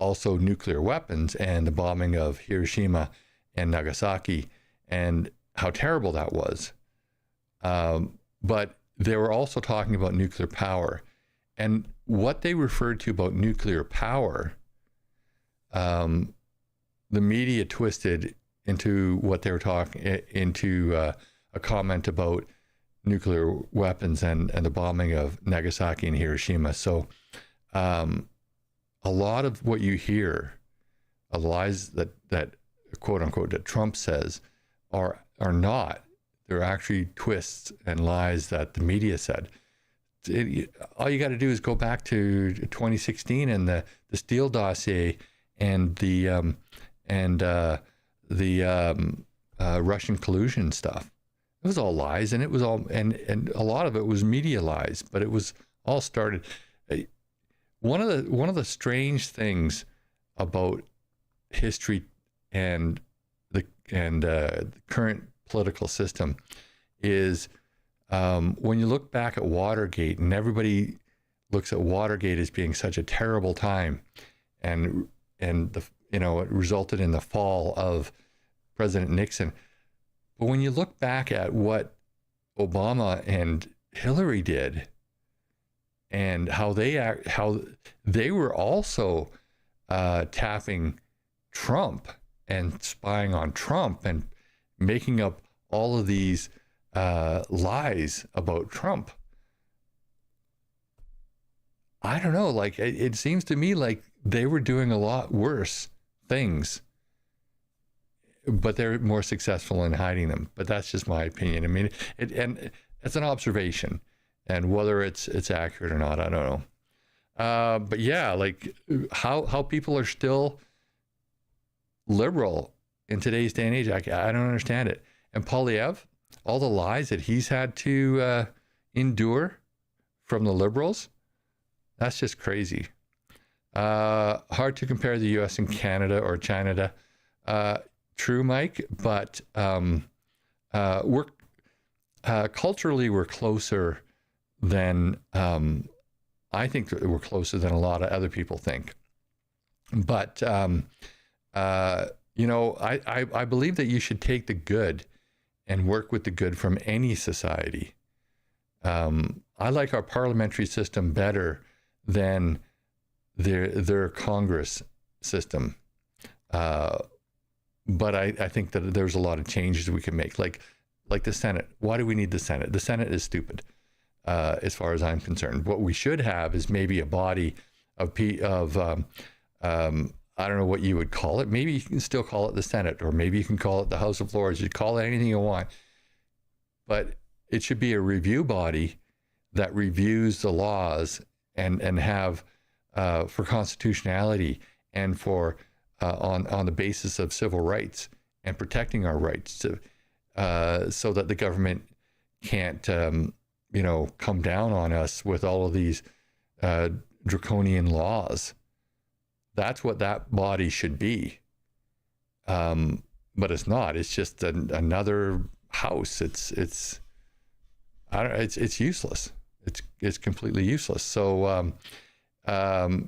also nuclear weapons and the bombing of Hiroshima and Nagasaki and how terrible that was. But they were also talking about nuclear power, and what they referred to about nuclear power, the media twisted into what they were talking into a comment about nuclear weapons and the bombing of Nagasaki and Hiroshima. So a lot of what you hear, lies that quote unquote that Trump says are not. They're actually twists and lies that the media said. All you got to do is go back to 2016 and the Steele dossier and the Russian collusion stuff. It was all lies, and it was all and a lot of it was media lies, but it was all started. One of the strange things about history and the current political system is when you look back at Watergate, and everybody looks at Watergate as being such a terrible time, and it resulted in the fall of President Nixon. But when you look back at what Obama and Hillary did, and how they were also tapping Trump and spying on Trump and making up all of these lies about Trump. I don't know, like it seems to me like they were doing a lot worse things, but they're more successful in hiding them. But that's just my opinion. I mean, and it's an observation, and whether it's accurate or not, I don't know. But yeah, like how people are still liberal in today's day and age, I don't understand it. And Poilievre, all the lies that he's had to endure from the liberals, that's just crazy. Hard to compare the U.S. and Canada or China. True, Mike, but we're culturally we're closer than I think that we're closer than a lot of other people think. But I believe that you should take the good and work with the good from any society. I like our parliamentary system better than their Congress system. But I think that there's a lot of changes we can make, like the Senate. Why do we need the Senate? The Senate is stupid, as far as I'm concerned. What we should have is maybe a body of I don't know what you would call it. Maybe you can still call it the Senate, or maybe you can call it the House of Lords. You call it anything you want, but it should be a review body that reviews the laws and have for constitutionality and for on the basis of civil rights and protecting our rights, so that the government can't come down on us with all of these draconian laws. That's what that body should be. But it's not. It's just another house. It's useless. It's completely useless. So I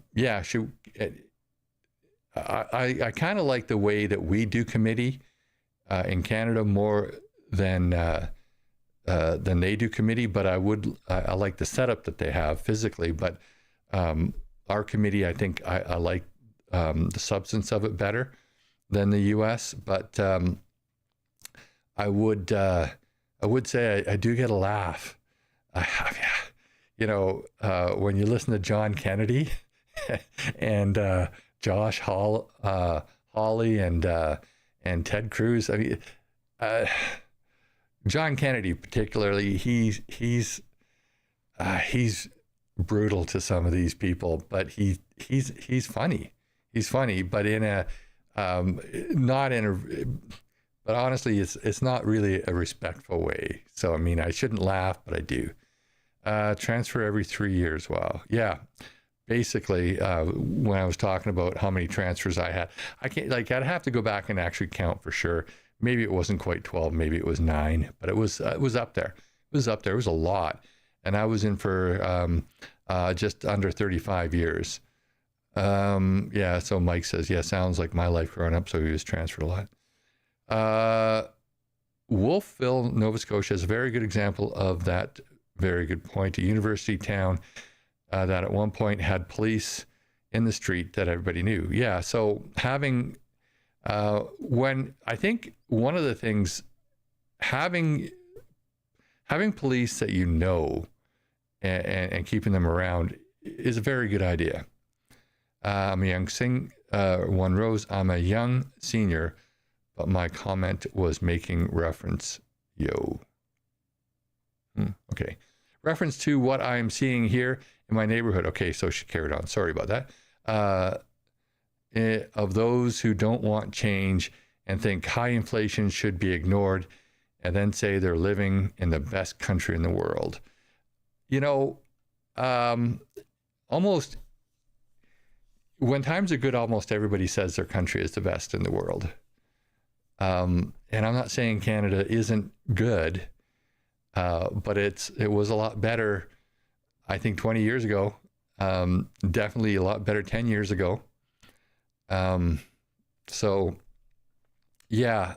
kind of like the way that we do committee in Canada more than they do committee. But I like the setup that they have physically. But our committee, I think I like the substance of it better than the U.S. But I would I would say I do get a laugh. When you listen to John Kennedy and Josh Hawley and Ted Cruz. I mean, John Kennedy particularly, he's brutal to some of these people, but he's funny. He's funny, but in a not in a. But honestly, it's not really a respectful way. So I mean, I shouldn't laugh, but I do. Transfer every 3 years. Wow. Yeah. Basically, when I was talking about how many transfers I had, I'd have to go back and actually count for sure. Maybe it wasn't quite 12, maybe it was 9, but it was up there. It was up there. It was a lot. And I was in for just under 35 years. Yeah, so Mike says, yeah, sounds like my life growing up, so he was transferred a lot. Wolfville, Nova Scotia is a very good example of that. Very good point. A university town that at one point had police in the street that everybody knew. Yeah, so having, when I think one of the things, having police that you know and keeping them around is a very good idea. I'm a young One Rose, I'm a young senior, but my comment was making reference, okay. Reference to what I'm seeing here in my neighborhood. Okay, so she carried on. Sorry about that. Of those who don't want change and think high inflation should be ignored and then say they're living in the best country in the world. Almost when times are good, almost everybody says their country is the best in the world. And I'm not saying Canada isn't good. But it was a lot better, I think, 20 years ago. Definitely a lot better 10 years ago. So, yeah,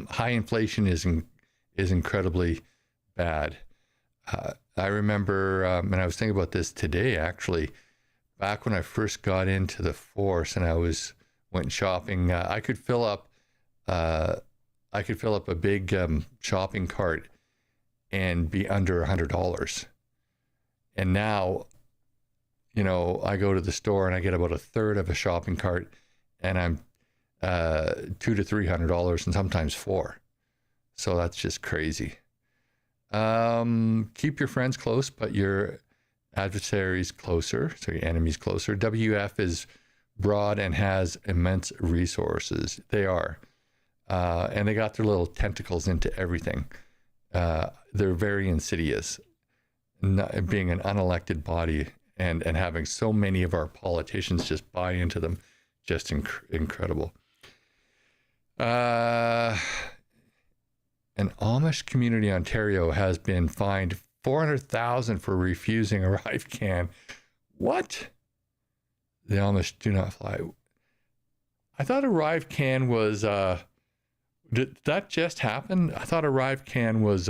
high inflation is incredibly bad. I remember, and I was thinking about this today, actually, back when I first got into the force and went shopping. I could fill up a big shopping cart and be under $100. And now, I go to the store and I get about a third of a shopping cart and I'm $200 to $300 and sometimes $400. So that's just crazy. Keep your friends close, but your adversaries closer, so your enemies closer. WF is broad and has immense resources. They are. And they got their little tentacles into everything. They're very insidious, being an unelected body and having so many of our politicians just buy into them, just incredible. An Amish community in Ontario has been fined $400,000 for refusing a Arrive can. What? The Amish do not fly. I thought Arrive can was... did that just happen? I thought Arrive can was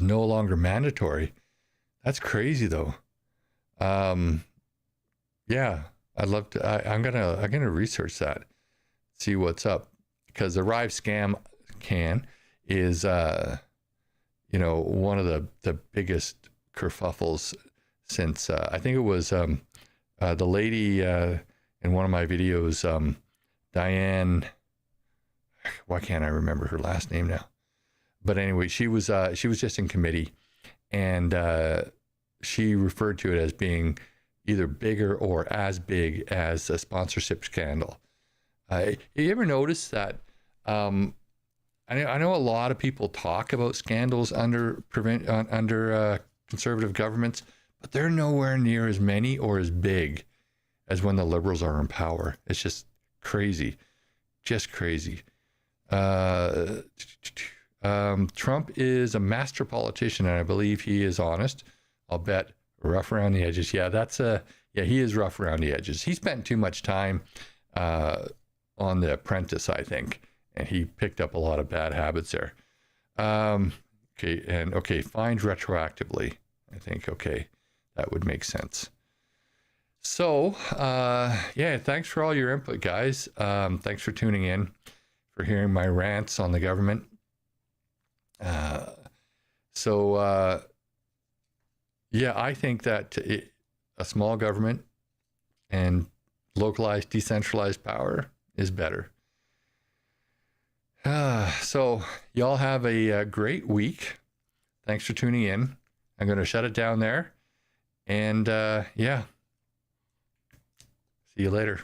no longer mandatory. That's crazy though. Yeah, I'd love to. I'm gonna research that, see what's up, because Arrive scam can is one of the biggest kerfuffles since I think it was the lady in one of my videos, Diane. Why can't I remember her last name now? But anyway, she was just in committee, and she referred to it as being either bigger or as big as a sponsorship scandal. You ever notice that? I know a lot of people talk about scandals under conservative governments, but they're nowhere near as many or as big as when the Liberals are in power. It's just crazy, just crazy. Trump is a master politician, and I believe he is honest. I'll bet rough around the edges. Yeah, he is rough around the edges. He spent too much time on The Apprentice, I think, and he picked up a lot of bad habits there. Fined retroactively. I think, that would make sense. So, thanks for all your input, guys. Thanks for tuning in, for hearing my rants on the government. So yeah, I think that a small government and localized, decentralized power is better. So y'all have a great week. Thanks for tuning in. I'm going to shut it down there. And yeah, see you later.